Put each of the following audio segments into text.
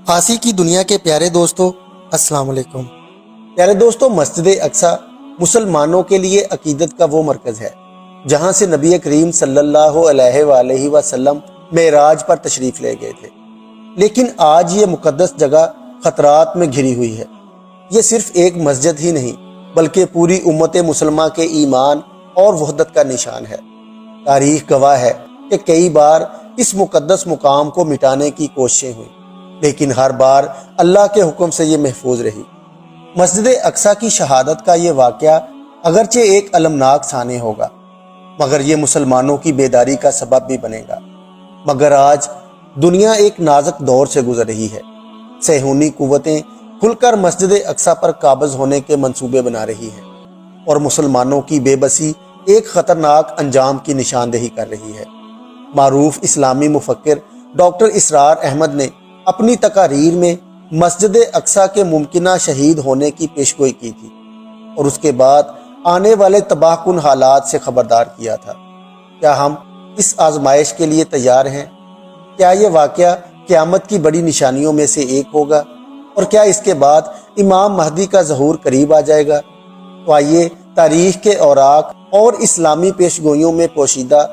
آسی کی دنیا کے پیارے دوستو، السلام علیکم۔ پیارے دوستو، مسجد اقصی مسلمانوں کے لیے عقیدت کا وہ مرکز ہے جہاں سے نبی کریم صلی اللہ علیہ وآلہ وسلم معراج پر تشریف لے گئے تھے، لیکن آج یہ مقدس جگہ خطرات میں گھری ہوئی ہے۔ یہ صرف ایک مسجد ہی نہیں بلکہ پوری امت مسلمہ کے ایمان اور وحدت کا نشان ہے۔ تاریخ گواہ ہے کہ کئی بار اس مقدس مقام کو مٹانے کی کوششیں ہوئیں، لیکن ہر بار اللہ کے حکم سے یہ محفوظ رہی۔ مسجد اقصی کی شہادت کا یہ واقعہ اگرچہ ایک المناک سانے ہوگا، مگر یہ مسلمانوں کی بیداری کا سبب بھی بنے گا۔ مگر آج دنیا ایک نازک دور سے گزر رہی ہے۔ صہیونی قوتیں کھل کر مسجد اقصی پر قابض ہونے کے منصوبے بنا رہی ہیں اور مسلمانوں کی بے بسی ایک خطرناک انجام کی نشاندہی کر رہی ہے۔ معروف اسلامی مفکر ڈاکٹر اسرار احمد نے اپنی تقاریر میں مسجد اقصی کے ممکنہ شہید ہونے کی پیشگوئی کی تھی اور اس کے بعد آنے والے تباہ کن حالات سے خبردار کیا تھا۔ کیا ہم اس آزمائش کے لیے تیار ہیں؟ کیا یہ واقعہ قیامت کی بڑی نشانیوں میں سے ایک ہوگا؟ اور کیا اس کے بعد امام مہدی کا ظہور قریب آ جائے گا؟ تو آئیے تاریخ کے اوراق اور اسلامی پیشگوئیوں میں پوشیدہ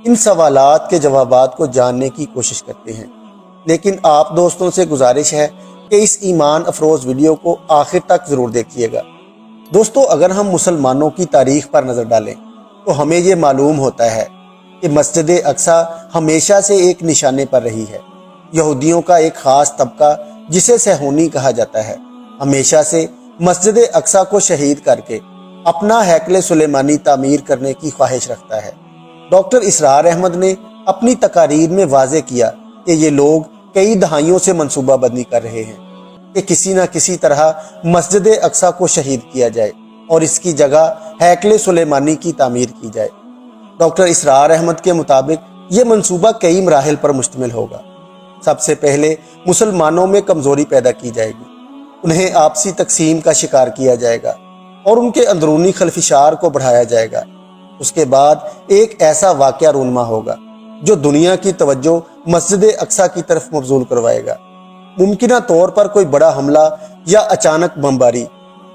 ان سوالات کے جوابات کو جاننے کی کوشش کرتے ہیں۔ لیکن آپ دوستوں سے گزارش ہے کہ اس ایمان افروز ویڈیو کو آخر تک ضرور دیکھیے گا۔ دوستو، اگر ہم مسلمانوں کی تاریخ پر نظر ڈالیں تو ہمیں یہ معلوم ہوتا ہے کہ مسجد اقصی ہمیشہ سے ایک نشانے پر رہی ہے۔ یہودیوں کا ایک خاص طبقہ جسے صہیونی کہا جاتا ہے، ہمیشہ سے مسجد اقصی کو شہید کر کے اپنا ہیکل سلیمانی تعمیر کرنے کی خواہش رکھتا ہے۔ ڈاکٹر اسرار احمد نے اپنی تقاریر میں واضح کیا کہ یہ لوگ کئی دہائیوں سے منصوبہ بندی کر رہے ہیں کہ کسی نہ کسی طرح مسجد اقصی کو شہید کیا جائے اور اس کی جگہ ہیکل سلیمانی کی تعمیر کی جائے۔ ڈاکٹر اسرار احمد کے مطابق یہ منصوبہ کئی مراحل پر مشتمل ہوگا۔ سب سے پہلے مسلمانوں میں کمزوری پیدا کی جائے گی، انہیں آپسی تقسیم کا شکار کیا جائے گا اور ان کے اندرونی خلفشار کو بڑھایا جائے گا۔ اس کے بعد ایک ایسا واقعہ رونما ہوگا جو دنیا کی توجہ مسجد اقصی کی طرف مبذول کروائے گا۔ ممکنہ طور پر کوئی بڑا حملہ یا اچانک بمباری،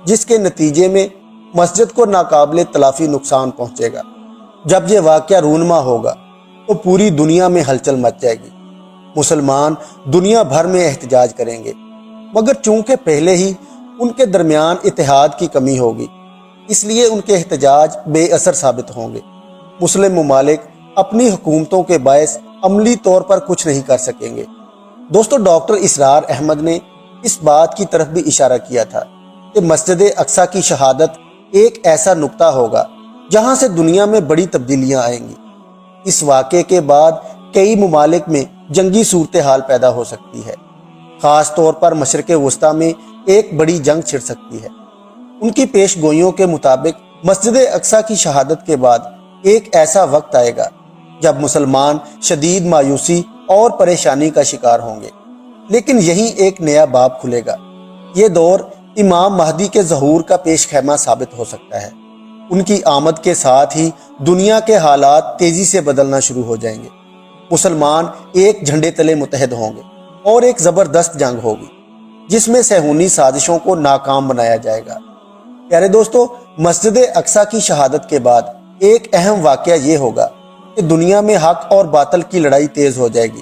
جس کے نتیجے میں مسجد کو ناقابل تلافی نقصان پہنچے گا۔ جب یہ واقعہ رونما ہوگا تو پوری دنیا میں ہلچل مچ جائے گی۔ مسلمان دنیا بھر میں احتجاج کریں گے، مگر چونکہ پہلے ہی ان کے درمیان اتحاد کی کمی ہوگی، اس لیے ان کے احتجاج بے اثر ثابت ہوں گے۔ مسلم ممالک اپنی حکومتوں کے باعث عملی طور پر کچھ نہیں کر سکیں گے۔ دوستو، ڈاکٹر اسرار احمد نے اس بات کی طرف بھی اشارہ کیا تھا کہ مسجد اقصی کی شہادت ایک ایسا نقطہ ہوگا جہاں سے دنیا میں بڑی تبدیلیاں آئیں گی۔ اس واقعے کے بعد کئی ممالک میں جنگی صورتحال پیدا ہو سکتی ہے، خاص طور پر مشرق وسطیٰ میں ایک بڑی جنگ چھڑ سکتی ہے۔ ان کی پیش گوئیوں کے مطابق مسجد اقصی کی شہادت کے بعد ایک ایسا وقت آئے گا جب مسلمان شدید مایوسی اور پریشانی کا شکار ہوں گے، لیکن یہیں ایک نیا باب کھلے گا۔ یہ دور امام مہدی کے ظہور کا پیش خیمہ ثابت ہو سکتا ہے۔ ان کی آمد کے ساتھ ہی دنیا کے حالات تیزی سے بدلنا شروع ہو جائیں گے۔ مسلمان ایک جھنڈے تلے متحد ہوں گے اور ایک زبردست جنگ ہوگی جس میں صہیونی سازشوں کو ناکام بنایا جائے گا۔ پیارے دوستو، مسجد اقصی کی شہادت کے بعد ایک اہم واقعہ یہ ہوگا کہ دنیا میں حق اور باطل کی لڑائی تیز ہو جائے گی۔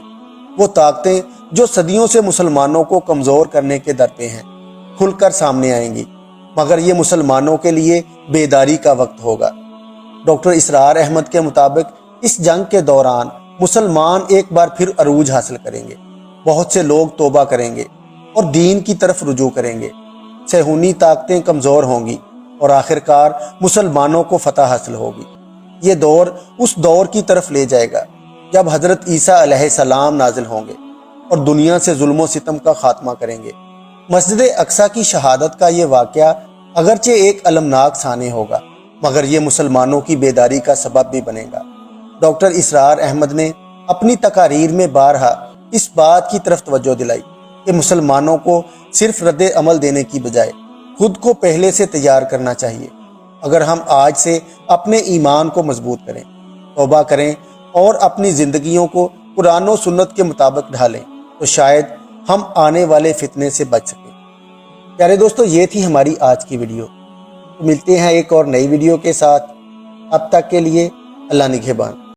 وہ طاقتیں جو صدیوں سے مسلمانوں کو کمزور کرنے کے در پہ ہیں، کھل کر سامنے آئیں گی، مگر یہ مسلمانوں کے لیے بیداری کا وقت ہوگا۔ ڈاکٹر اسرار احمد کے مطابق اس جنگ کے دوران مسلمان ایک بار پھر عروج حاصل کریں گے۔ بہت سے لوگ توبہ کریں گے اور دین کی طرف رجوع کریں گے۔ صہیونی طاقتیں کمزور ہوں گی اور آخرکار مسلمانوں کو فتح حاصل ہوگی۔ یہ دور اس دور کی طرف لے جائے گا جب حضرت عیسیٰ علیہ السلام نازل ہوں گے اور دنیا سے ظلم و ستم کا خاتمہ کریں گے۔ مسجد اقصی کی شہادت کا یہ واقعہ اگرچہ ایک المناک سانے ہوگا، مگر یہ مسلمانوں کی بیداری کا سبب بھی بنے گا۔ ڈاکٹر اسرار احمد نے اپنی تقاریر میں بارہا اس بات کی طرف توجہ دلائی کہ مسلمانوں کو صرف رد عمل دینے کی بجائے خود کو پہلے سے تیار کرنا چاہیے۔ اگر ہم آج سے اپنے ایمان کو مضبوط کریں، توبہ کریں اور اپنی زندگیوں کو قرآن و سنت کے مطابق ڈھالیں تو شاید ہم آنے والے فتنے سے بچ سکیں۔ پیارے دوستو، یہ تھی ہماری آج کی ویڈیو۔ ملتے ہیں ایک اور نئی ویڈیو کے ساتھ، اب تک کے لیے اللہ نگہبان۔